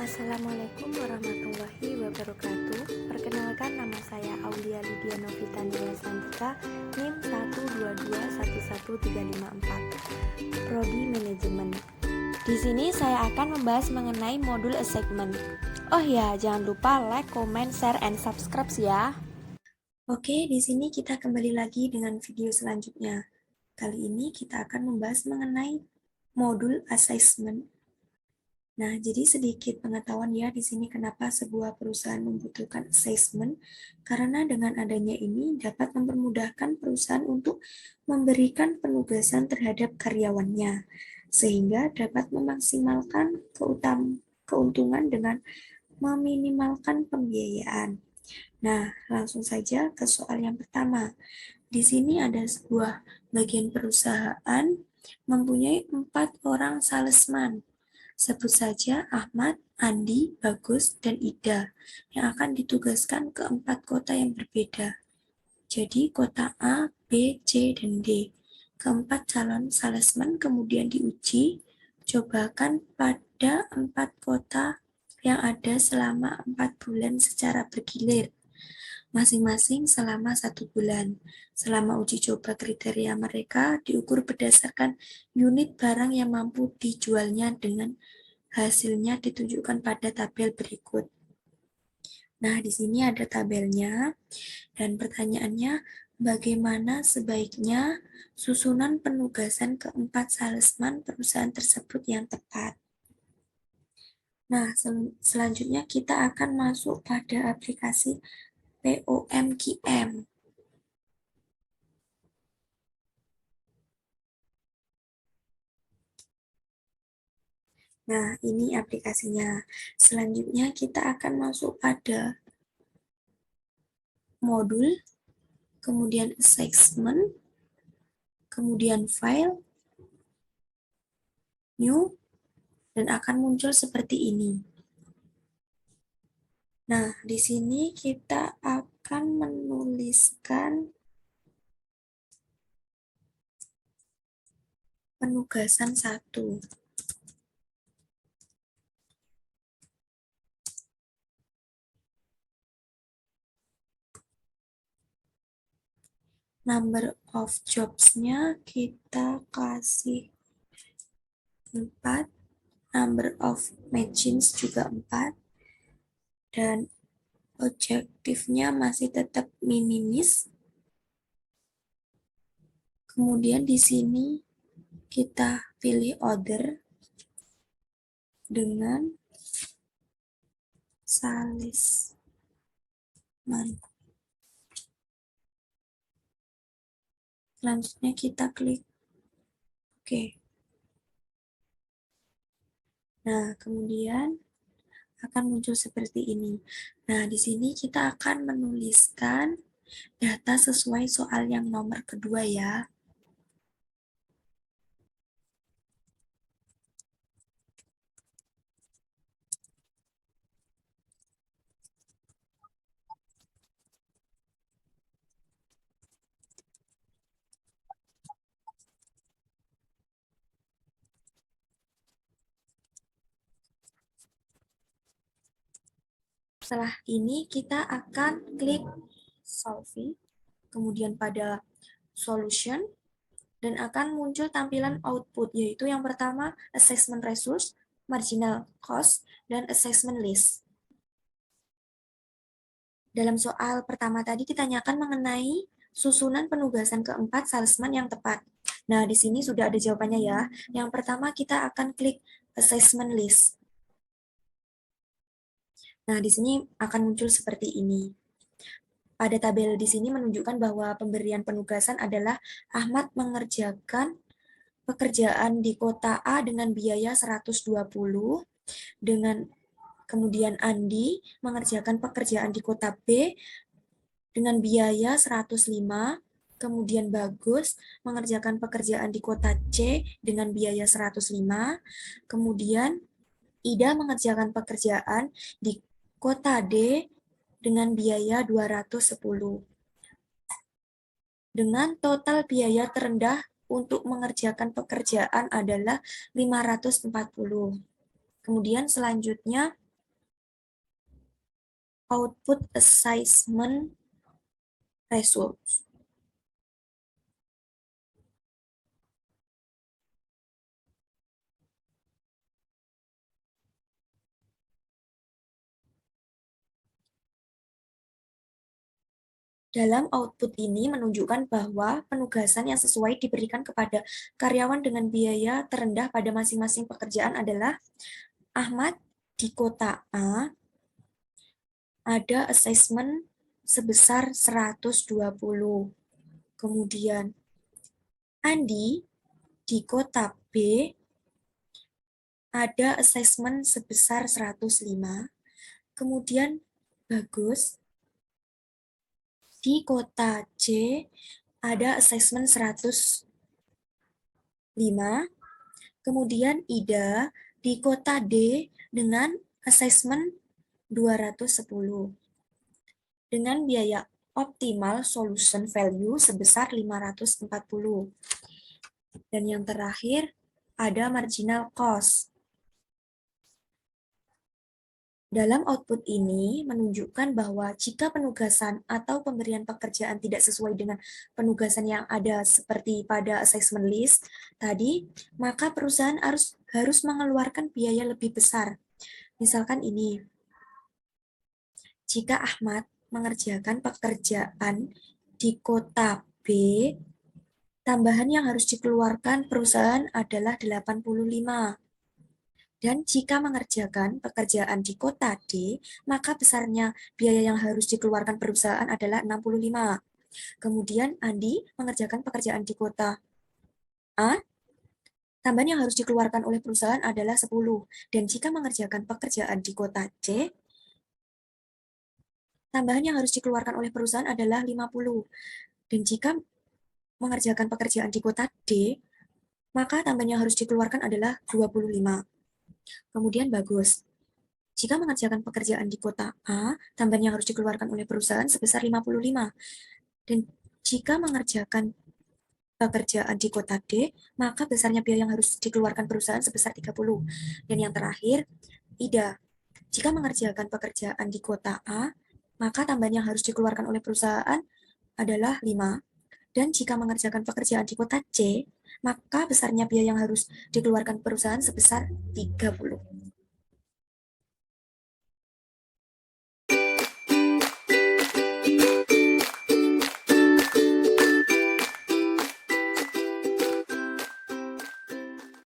Assalamualaikum warahmatullahi wabarakatuh. Perkenalkan, nama saya Aulia Lydia Novita Nila Santika, NIM 122113554, Prodi Manajemen. Di sini saya akan membahas mengenai modul assessment. Oh ya, jangan lupa like, comment, share, and subscribe ya. Oke, di sini kita kembali lagi dengan video selanjutnya. Kali ini kita akan membahas mengenai modul assessment. Nah, jadi sedikit pengetahuan ya di sini kenapa sebuah perusahaan membutuhkan assessment, karena dengan adanya ini dapat mempermudahkan perusahaan untuk memberikan penugasan terhadap karyawannya, sehingga dapat memaksimalkan keuntungan dengan meminimalkan pembiayaan. Nah, langsung saja ke soal yang pertama. Di sini ada sebuah bagian perusahaan mempunyai 4 orang salesman. Sebut saja Ahmad, Andi, Bagus, dan Ida yang akan ditugaskan ke 4 kota yang berbeda. Jadi kota A, B, C, dan D. Keempat calon salesman kemudian diuji, cobakan pada 4 kota yang ada selama 4 bulan secara bergilir, masing-masing selama 1 bulan. Selama uji coba kriteria mereka diukur berdasarkan unit barang yang mampu dijualnya dengan hasilnya ditunjukkan pada tabel berikut. Nah, di sini ada tabelnya dan pertanyaannya, bagaimana sebaiknya susunan penugasan keempat salesman perusahaan tersebut yang tepat? Nah, selanjutnya kita akan masuk pada aplikasi POMQM. Nah, ini aplikasinya. Selanjutnya kita akan masuk pada modul, kemudian assessment, kemudian file, new, dan akan muncul seperti ini. Nah, di sini kita akan menuliskan penugasan 1. Number of jobs-nya kita kasih 4, number of machines juga 4, dan objektifnya masih tetap minimis. Kemudian di sini kita pilih order dengan salesman. Selanjutnya kita klik OK. Nah, kemudian akan muncul seperti ini. Nah, di sini kita akan menuliskan data sesuai soal yang nomor kedua ya. Setelah ini kita akan klik solving, kemudian pada solution, dan akan muncul tampilan output, yaitu yang pertama assessment resource, marginal cost, dan assessment list. Dalam soal pertama tadi ditanyakan mengenai susunan penugasan keempat salesman yang tepat. Nah, di sini sudah ada jawabannya ya. Yang pertama kita akan klik assessment list. Nah, di sini akan muncul seperti ini. Pada tabel di sini menunjukkan bahwa pemberian penugasan adalah Ahmad mengerjakan pekerjaan di kota A dengan biaya 120, dengan kemudian Andi mengerjakan pekerjaan di kota B dengan biaya 105, kemudian Bagus mengerjakan pekerjaan di kota C dengan biaya 105, kemudian Ida mengerjakan pekerjaan di kota D dengan biaya 210. Dengan total biaya terendah untuk mengerjakan pekerjaan adalah 540. Kemudian selanjutnya output assessment results. Dalam output ini menunjukkan bahwa penugasan yang sesuai diberikan kepada karyawan dengan biaya terendah pada masing-masing pekerjaan adalah Ahmad di kota A ada assessment sebesar 120. Kemudian Andi di kota B ada assessment sebesar 105. Kemudian Bagus di kota C ada assessment 105. Kemudian Ida di kota D dengan assessment 210. Dengan biaya optimal solution value sebesar 540. Dan yang terakhir ada marginal cost. Dalam output ini menunjukkan bahwa jika penugasan atau pemberian pekerjaan tidak sesuai dengan penugasan yang ada seperti pada assessment list tadi, maka perusahaan harus mengeluarkan biaya lebih besar. Misalkan ini, jika Ahmad mengerjakan pekerjaan di kota B, tambahan yang harus dikeluarkan perusahaan adalah 85. Dan jika mengerjakan pekerjaan di kota D, maka besarnya biaya yang harus dikeluarkan perusahaan adalah 65. Kemudian Andi mengerjakan pekerjaan di kota A, tambahan yang harus dikeluarkan oleh perusahaan adalah 10. Dan jika mengerjakan pekerjaan di kota C, tambahan yang harus dikeluarkan oleh perusahaan adalah 50. Dan jika mengerjakan pekerjaan di kota D, maka tambahan yang harus dikeluarkan adalah 25. Kemudian Bagus. Jika mengerjakan pekerjaan di kota A, tambahan yang harus dikeluarkan oleh perusahaan sebesar 55. Dan jika mengerjakan pekerjaan di kota D, maka besarnya biaya yang harus dikeluarkan perusahaan sebesar 30. Dan yang terakhir, Ida. Jika mengerjakan pekerjaan di kota A, maka tambahan yang harus dikeluarkan oleh perusahaan adalah 5. Dan jika mengerjakan pekerjaan di kota C, maka besarnya biaya yang harus dikeluarkan perusahaan sebesar 30.